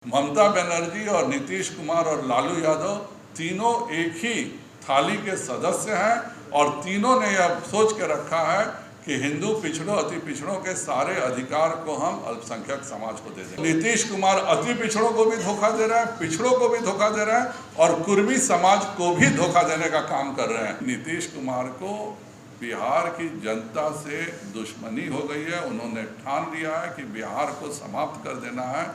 ममता बनर्जी और नीतीश कुमार और लालू यादव तीनों एक ही थाली के सदस्य हैं और तीनों ने यह सोच के रखा है कि हिंदू पिछड़ों अति पिछड़ों के सारे अधिकार को हम अल्पसंख्यक समाज को दे दें। नीतीश कुमार अति पिछड़ों को भी धोखा दे रहे हैं, पिछड़ों को भी धोखा दे रहे हैं और कुर्मी समाज को भी धोखा देने का काम कर रहे हैं। नीतीश कुमार को बिहार की जनता से दुश्मनी हो गई है। उन्होंने ठान लिया है कि बिहार को समाप्त कर देना है।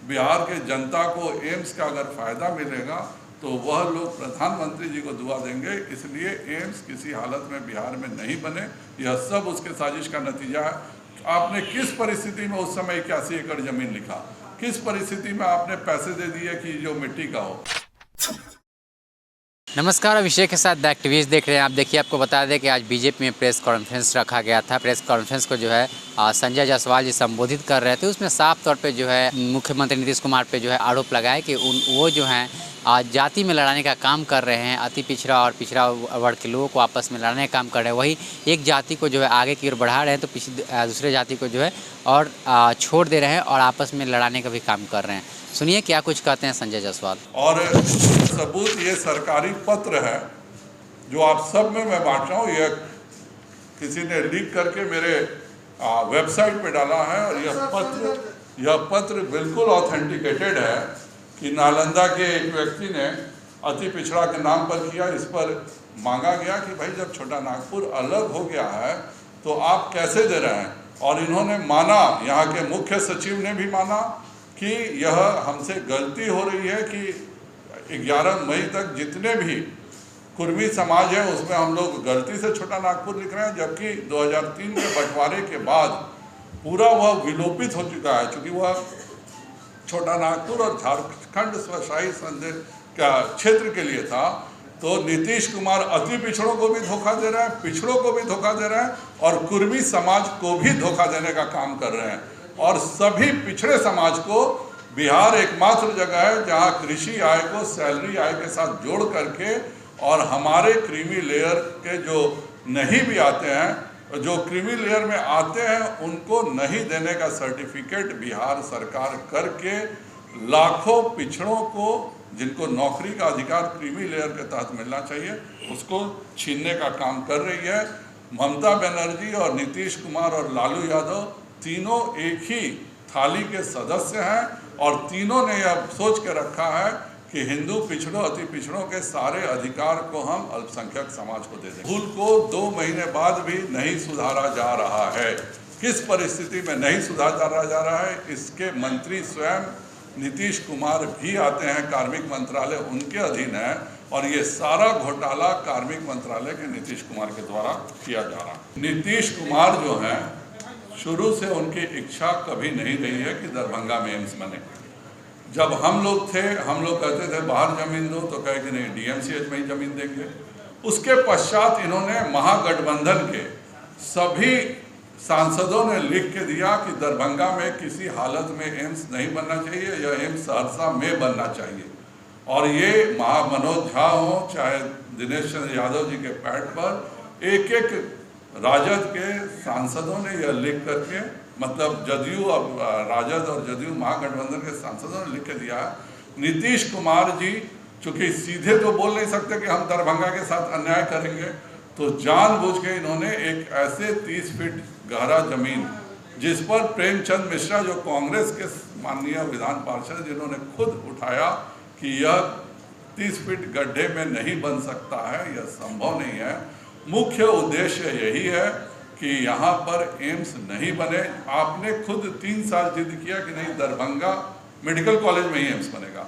बिहार के जनता को एम्स का अगर फ़ायदा मिलेगा तो वह लोग प्रधानमंत्री जी को दुआ देंगे। इसलिए एम्स किसी हालत में बिहार में नहीं बने। यह सब उसके साजिश का नतीजा है। आपने किस परिस्थिति में उस समय 81 एकड़ ज़मीन लिखा, किस परिस्थिति में आपने पैसे दे दिए कि जो मिट्टी का हो। नमस्कार, अभिषेक के साथ द एक्टिविस्ट देख रहे हैं आप। देखिए, आपको बता दें कि आज बीजेपी में प्रेस कॉन्फ्रेंस रखा गया था। प्रेस कॉन्फ्रेंस को जो है संजय जायसवाल जी संबोधित कर रहे थे। उसमें साफ तौर पे जो है मुख्यमंत्री नीतीश कुमार पे जो है आरोप लगाए कि वो जो हैं जाति में लड़ाने का काम कर रहे हैं। अति पिछड़ा और पिछड़ा वर्ग के लोगों को आपस में लड़ने का काम कर रहे हैं। वही एक जाति को जो है आगे की ओर बढ़ा रहे हैं तो दूसरे जाति को जो है और छोड़ दे रहे हैं और आपस में लड़ाने का भी काम कर रहे हैं। सुनिए क्या कुछ कहते हैं संजय जायसवाल। और सबूत ये सरकारी पत्र है जो आप सब में मैं बांट रहा हूँ। यह किसी ने लीक करके मेरे वेबसाइट पे डाला है और यह पत्र बिल्कुल ऑथेंटिकेटेड है कि नालंदा के एक व्यक्ति ने अति पिछड़ा के नाम पर किया। इस पर मांगा गया कि भाई जब छोटा नागपुर अलग हो गया है तो आप कैसे दे रहे हैं। और इन्होंने माना, यहाँ के मुख्य सचिव ने भी माना कि यह हमसे गलती हो रही है कि 11 मई तक जितने भी कुर्मी समाज है उसमें हम लोग गलती से छोटा नागपुर लिख रहे हैं, जबकि 2003 के बंटवारे के बाद पूरा वह विलोपित हो चुका है। चूँकि वह छोटा नागपुर और झारखंड स्वशाही संधि का क्षेत्र के लिए था, तो नीतीश कुमार अति पिछड़ों को भी धोखा दे रहे हैं, पिछड़ों को भी धोखा दे रहे हैं और कुर्मी समाज को भी धोखा देने का काम कर रहे हैं। और सभी पिछड़े समाज को बिहार एकमात्र जगह है जहां कृषि आय को सैलरी आय के साथ जोड़ करके और हमारे क्रीमी लेयर के जो नहीं भी आते हैं, जो क्रीमी लेयर में आते हैं उनको नहीं देने का सर्टिफिकेट बिहार सरकार करके लाखों पिछड़ों को जिनको नौकरी का अधिकार क्रीमी लेयर के तहत मिलना चाहिए उसको छीनने का काम कर रही है। ममता बनर्जी और नीतीश कुमार और लालू यादव तीनों एक ही थाली के सदस्य हैं और तीनों ने यह सोच के रखा है कि हिंदू पिछड़ों अति पिछड़ों के सारे अधिकार को हम अल्पसंख्यक समाज को दे दें। भूल को 2 महीने बाद भी नहीं सुधारा जा रहा है। किस परिस्थिति में नहीं सुधारा जा रहा है, इसके मंत्री स्वयं नीतीश कुमार भी आते हैं। कार्मिक मंत्रालय उनके अधीन है और ये सारा घोटाला कार्मिक मंत्रालय के नीतीश कुमार के द्वारा किया जा रहा है। नीतीश कुमार जो हैं शुरू से उनकी इच्छा कभी नहीं रही है कि दरभंगा में एम्स बने। जब हम लोग थे, हम लोग कहते थे बाहर ज़मीन दो, तो कहे कि नहीं डीएमसीएच में ही ज़मीन देंगे। उसके पश्चात इन्होंने महागठबंधन के सभी सांसदों ने लिख के दिया कि दरभंगा में किसी हालत में एम्स नहीं बनना चाहिए, यह एम्स सहरसा में बनना चाहिए। और ये मनोज झा हो चाहे दिनेश चंद्र यादव जी के पैड पर एक एक राजद के सांसदों ने यह लिख करके, मतलब जदयू अब राजद और जदयू महागठबंधन के सांसदों ने लिख के दिया। नीतीश कुमार जी चूँकि सीधे तो बोल नहीं सकते कि हम दरभंगा के साथ अन्याय करेंगे, तो जानबूझ के इन्होंने एक ऐसे 30 फीट गहरा जमीन जिस पर प्रेमचंद मिश्रा जो कांग्रेस के माननीय विधान पार्षद जिन्होंने खुद उठाया कि यह 30 फीट गड्ढे में नहीं बन सकता है, यह संभव नहीं है। मुख्य उद्देश्य यही है कि यहाँ पर एम्स नहीं बने। आपने खुद 3 साल जिद किया कि नहीं दरभंगा मेडिकल कॉलेज में ही एम्स बनेगा।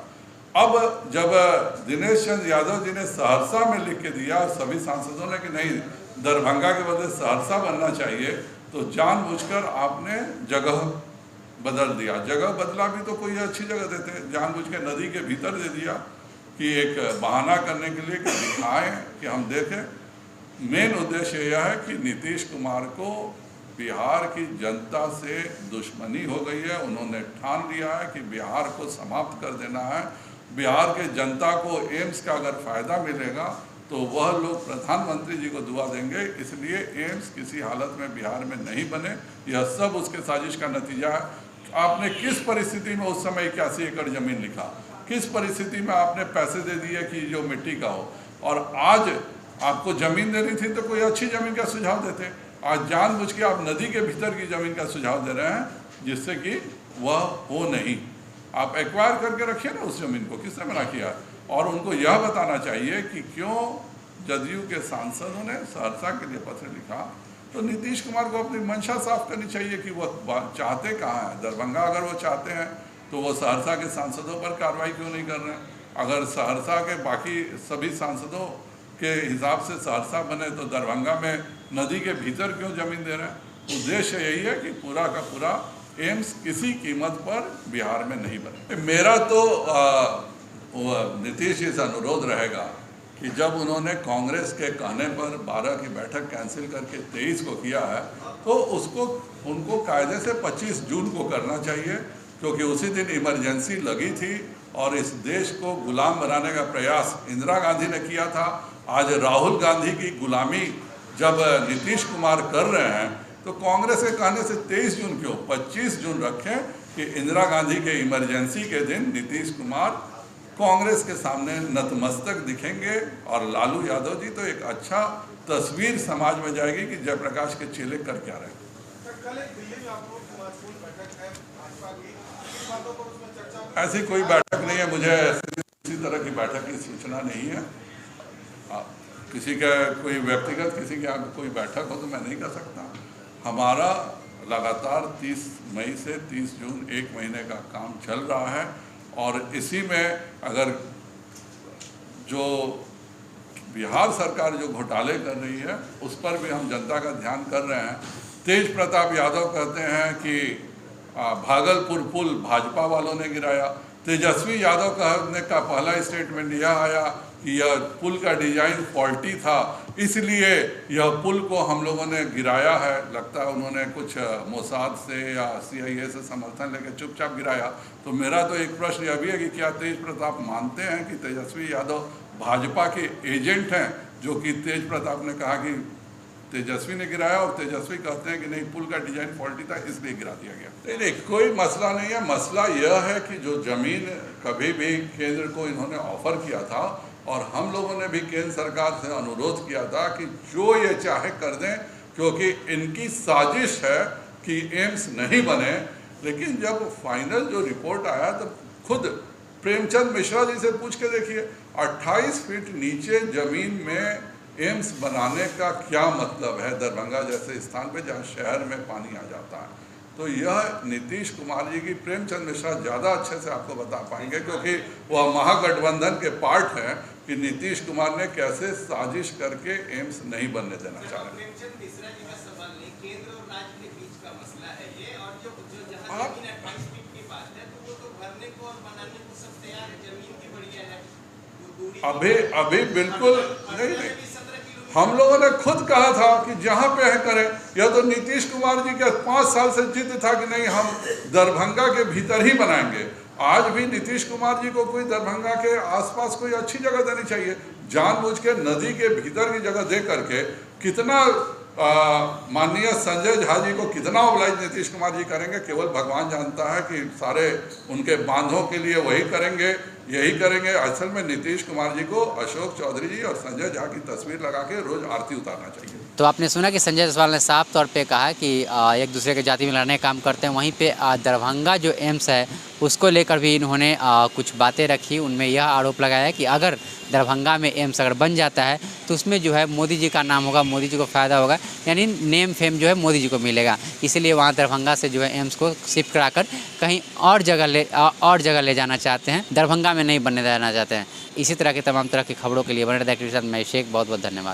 अब जब दिनेश चंद्र यादव जी ने सहरसा में लिख के दिया, सभी सांसदों ने कि नहीं दरभंगा के बदले सहरसा बनना चाहिए, तो जानबूझकर आपने जगह बदल दिया। जगह बदला भी तो कोई अच्छी जगह देते, जानबूझ के नदी के भीतर दे दिया कि एक बहाना करने के लिए कि दिखाएं कि हम देखें। मेन उद्देश्य यह है कि नीतीश कुमार को बिहार की जनता से दुश्मनी हो गई है। उन्होंने ठान लिया है कि बिहार को समाप्त कर देना है। बिहार के जनता को एम्स का अगर फ़ायदा मिलेगा तो वह लोग प्रधानमंत्री जी को दुआ देंगे। इसलिए एम्स किसी हालत में बिहार में नहीं बने। यह सब उसके साजिश का नतीजा है। आपने किस परिस्थिति में उस समय 81 एकड़ जमीन लिखा, किस परिस्थिति में आपने पैसे दे दिए कि जो मिट्टी का हो, और आज आपको जमीन देनी थी तो कोई अच्छी जमीन का सुझाव देते। आज जानबूझ के आप नदी के भीतर की जमीन का सुझाव दे रहे हैं जिससे कि वह हो नहीं। आप एक्वायर करके रखिए ना उस जमीन को, किसने मना किया? और उनको यह बताना चाहिए कि क्यों जदयू के सांसदों ने सहरसा के लिए पत्र लिखा। तो नीतीश कुमार को अपनी मंशा साफ करनी चाहिए कि वह चाहते कहाँ हैं। दरभंगा अगर वो चाहते हैं तो वो सहरसा के सांसदों पर कार्रवाई क्यों नहीं कर रहे हैं? अगर सहरसा के बाकी सभी सांसदों के हिसाब से सहरसा बने तो दरभंगा में नदी के भीतर क्यों जमीन दे रहे हैं? उद्देश्य यही है कि पूरा का पूरा एम्स किसी कीमत पर बिहार में नहीं बने। मेरा तो नीतीश जी से अनुरोध रहेगा कि जब उन्होंने कांग्रेस के कहने पर 12 की बैठक कैंसिल करके 23 को किया है तो उनको कायदे से 25 जून को करना चाहिए, क्योंकि उसी दिन इमरजेंसी लगी थी और इस देश को गुलाम बनाने का प्रयास इंदिरा गांधी ने किया था। आज राहुल गांधी की गुलामी जब नीतीश कुमार कर रहे हैं तो कांग्रेस के कहने से 23 जून क्यों, 25 जून रखें कि इंदिरा गांधी के इमरजेंसी के दिन नीतीश कुमार कांग्रेस के सामने नतमस्तक दिखेंगे और लालू यादव जी तो एक अच्छा तस्वीर समाज में जाएगी कि जयप्रकाश के चेले कर क्या रहे। ऐसी कोई बैठक नहीं है, मुझे किसी तरह की बैठक की सूचना नहीं है। किसी का कोई व्यक्तिगत किसी के यहाँ कोई बैठक हो तो मैं नहीं कर सकता। हमारा लगातार 30 मई से 30 जून 1 महीने का काम चल रहा है और इसी में अगर जो बिहार सरकार जो घोटाले कर रही है उस पर भी हम जनता का ध्यान कर रहे हैं। तेज प्रताप यादव कहते हैं कि भागलपुर पुल भाजपा वालों ने गिराया। तेजस्वी यादव कहने का पहला स्टेटमेंट यह आया कि यह पुल का डिजाइन फॉल्टी था, इसलिए यह पुल को हम लोगों ने गिराया है। लगता है उन्होंने कुछ मोसाद से या CIA से समर्थन लेकर चुपचाप गिराया। तो मेरा तो एक प्रश्न यह भी है कि क्या तेज प्रताप मानते हैं कि तेजस्वी यादव भाजपा के एजेंट हैं, जो कि तेज प्रताप ने कहा कि तेजस्वी ने गिराया और तेजस्वी कहते हैं कि नहीं पुल का डिजाइन फॉल्टी था इसलिए गिरा दिया गया। नहीं, कोई मसला नहीं है। मसला यह है कि जो जमीन कभी भी केंद्र को इन्होंने ऑफर किया था और हम लोगों ने भी केंद्र सरकार से अनुरोध किया था कि जो ये चाहे कर दें, क्योंकि इनकी साजिश है कि एम्स नहीं बने। लेकिन जब फाइनल जो रिपोर्ट आया तो खुद प्रेमचंद मिश्रा जी से पूछ के देखिए, 28 फीट नीचे जमीन में एम्स बनाने का क्या मतलब है दरभंगा जैसे स्थान पे जहाँ शहर में पानी आ जाता है। तो यह नीतीश कुमार जी की, प्रेमचंद मिश्रा ज़्यादा अच्छे से आपको बता पाएंगे क्योंकि वह महागठबंधन के पार्ट हैं कि नीतीश कुमार ने कैसे साजिश करके एम्स नहीं बनने देना चाह रहे। प्रेमचंद मिश्रा जी का सवाल नहीं, केंद्र और राज्य के बीच का मसला है ये, और जो जहाँ जमीन 28 फीट की बात है तो वो तो भरने को और बनाने को सब तैयार है, जमीन की बढ़िया है। अभी बिल्कुल नहीं, हम लोगों ने खुद कहा था कि जहाँ पे है करें। यह तो नीतीश कुमार जी का 5 साल से जिद था कि नहीं हम दरभंगा के भीतर ही बनाएंगे। आज भी नीतीश कुमार जी को कोई दरभंगा के आसपास कोई अच्छी जगह देनी चाहिए। जानबूझ के नदी के भीतर की जगह दे करके कितना माननीय संजय झा जी को कितना ओबलाइज नीतीश कुमार जी करेंगे, केवल भगवान जानता है कि सारे उनके बांधों के लिए वही करेंगे, यही करेंगे। असल में नीतीश कुमार जी को अशोक चौधरी जी और संजय झा की तस्वीर लगा के रोज आरती उतारना चाहिए। तो आपने सुना कि संजय जायसवाल ने साफ तौर पे कहा कि एक दूसरे के जाति में लड़ने का काम करते हैं। वहीं पे दरभंगा जो एम्स है उसको लेकर भी इन्होंने कुछ बातें रखी। उनमें यह आरोप लगाया कि अगर दरभंगा में एम्स अगर बन जाता है तो उसमें जो है मोदी जी का नाम होगा, मोदी जी को फ़ायदा होगा, यानी नेम फेम जो है मोदी जी को मिलेगा। इसलिए वहाँ दरभंगा से जो है एम्स को शिफ्ट कराकर कहीं और जगह ले जाना चाहते हैं, दरभंगा में नहीं बनने देना चाहते हैं। इसी तरह की तमाम तरह की खबरों के लिए बने रहिए एक्टिव के साथ। मैं शेख, बहुत बहुत धन्यवाद।